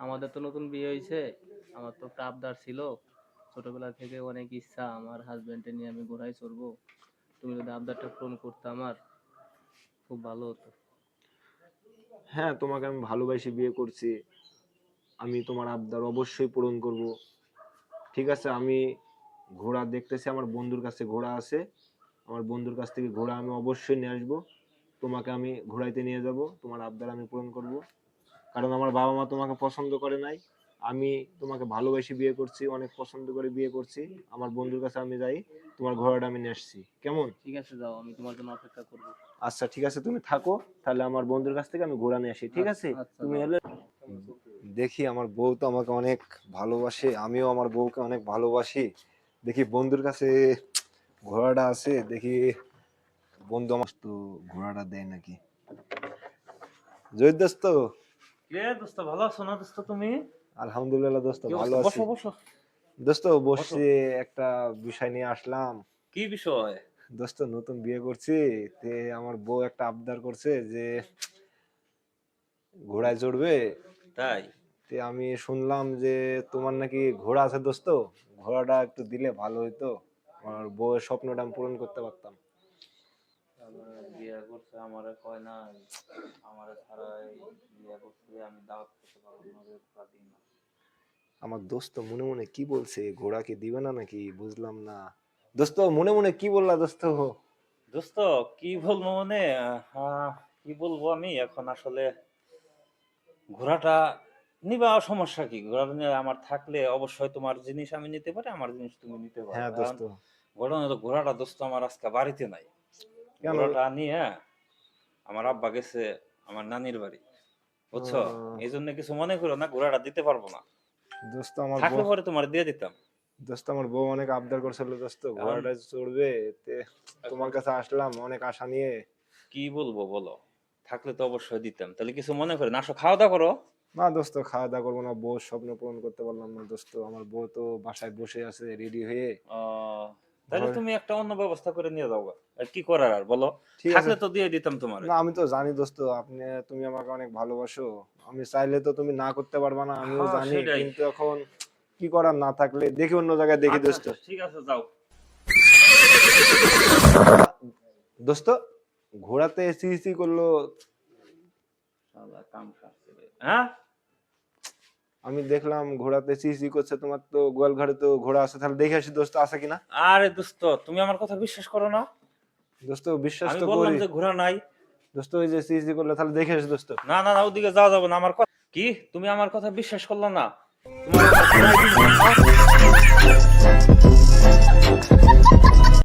আমাদের তো নতুন বিয়ে হয়েছে, আমার তো একটা আবদার ছিল, ছোটবেলা থেকে অনেক ইচ্ছা আমার হাজবেন্ডকে নিয়ে আমি ঘোড়ায় চড়বো। তুমি যদি আবদারটা পূরণ করতে আমার খুব ভালো হতো। হ্যাঁ, তোমাকে আমি ভালোবাসি বিয়ে করছি, আমি তোমার আবদার অবশ্যই পূরণ করব। ঠিক আছে, আমি ঘোড়া দেখতেছি, আমার বন্ধুর কাছে ঘোড়া আছে, আমার বন্ধুর কাছ থেকে ঘোড়া আমি অবশ্যই নিয়ে আসবো। তোমাকে আমি ঘোড়াইতে নিয়ে যাব, তোমার আবদার আমি পূরণ করব। কারণ আমার বাবা মা তোমাকে পছন্দ করে নাই, আমি তোমাকে ভালোবেসে বিয়ে করছি, অনেক পছন্দ করে বিয়ে করছি। আমার বন্ধুর কাছে আমি যাই, তোমার ঘোড়াটা আমি নিয়ে আসছি, কেমন? ঠিক আছে, যাও, আমি তোমার জন্য অপেক্ষা করবো। আচ্ছা ঠিক আছে, তুমি থাকো, তাহলে আমার বন্ধুর কাছ থেকে আমি ঘোড়া নিয়ে আসি, ঠিক আছে? আচ্ছা আচ্ছা, তুমি যাও। এলে দেখি, আমার বউ তো আমাকে অনেক ভালোবাসে, আমিও আমার বউকে অনেক ভালোবাসি। দেখি বন্ধুর কাছে ঘোড়াটা আছে, দেখি বন্ধু আমার তো ঘোড়াটা দেয় নাকি। জয়িত দোস্ত, কে দোস্ত, ভালো আছো না দোস্ত তুমি? আলহামদুলিল্লাহ দোস্ত, কি ভালো অবস্থা? আছি। বসো বসো দোস্ত বসো। বসছি, একটা বিষয় নিয়ে আসলাম। কি বিষয়? দোস্ত নতুন বিয়ে করছি, তে আমার বউ একটা আবদার করছে যে ঘোড়ায় চড়বে। তাই? তে আমি শুনলাম যে তোমার নাকি ঘোড়া আছে দোস্ত, ঘোড়াটা একটু দিলে ভালো হইতো, আমার বউয়ের স্বপ্নটা আমি পূরণ করতে পারতাম। বিয়ে করছে আমারে কয় না, আমারে ছাড়াই বিয়ে করছে, আমি দাওয়াত করতে পারবো না, দিন না। আমার দোস্ত মনে মনে কি বলছে, ঘোড়াকে দিবে না নাকি বুঝলাম না। দোস্ত মনে মনে কি বললা দোস্ত? দোস্ত কি বলবো মানে, কি বলবো আমি এখন আসলে, ঘোড়াটা নিবা সমস্যা কি? ঘোড়াটা নিয়ে আমার থাকলে অবশ্যই তোমার জিনিস আমি নিতে পারি, আমার জিনিস তুমি নিতে পারো। হ্যাঁ এখন দোস্ত। ঘোড়া তো, ঘোড়াটা দোস্ত আমার আজকে বাড়িতে নাই। কেন? ঘোড়াটা নিয়ে আমার আব্বা গেছে আমার নানির বাড়ি, বুঝছো? আহ, এই জন্য কিছু মনে করো না, ঘোড়াটা দিতে পারবো না। দোস্ত আমার থাকলে বউ, পরে তোমার দিয়ে দিতাম। দোস্ত আমার বউ অনেক আবদার করছিল দোস্ত, এখন ঘোড়াটা চড়বে। তে তোমার এখন কাছে আসলাম অনেক আশা নিয়ে। কি বলবো বলো? থাকলে তো অবশ্যই দিতাম। তাহলে কিছু মনে করে না, আসো খাওয়া দাওয়া করো। না দোস্ত, খাওয়া দাওয়া করবো না, বউর স্বপ্ন পূরণ করতে পারলাম না দোস্ত, আমার বউ তো বাসায় বসে আছে রেডি হয়ে। তাহলে ঘর, তুমি একটা অন্য ব্যবস্থা করে নিয়ে যাও গা। আর কি করার আর বলো? ঠিক আছে। থাকলে তো দিয়ে দিতাম তোমারে। না আমি তো জানি দোস্ত, আপনি, তুমি আমাকে অনেক ভালোবাসো, আমি চাইলে তো তুমি না করতে পারবা না, আমিও হ্যাঁ জানি, সেটাই। কিন্তু এখন কি করার, না থাকলে দেখি অন্য জায়গায় দেখি আচ্ছা দোস্ত। আচ্ছা, ঠিক আছে, যাও। দোস্ত ঘোড়াতে সি সি করলো। শালা কাম সারছে রে। হ্যাঁ, আমি দেখলাম ঘোড়াতে সি সি করছে, তোমার তো গোয়াল ঘরে তো ঘোড়া আছে, তাহলে দেখে আসি দোস্ত আছে কিনা। আরে দোস্ত তুমি আমার কথা বিশ্বাস করো না? দোস্ত বিশ্বাস আমি তো বললাম করি যে ঘোড়া নাই। দোস্ত, ওই যে সি সি করলো, তাহলে দেখে আসি দোস্ত। না না না, ওদিকে যাওয়া যাবে না, আমার কথা কি, তুমি আমার কথা বিশ্বাস করলো না? তোমার একটা ঘোড়াই দিন।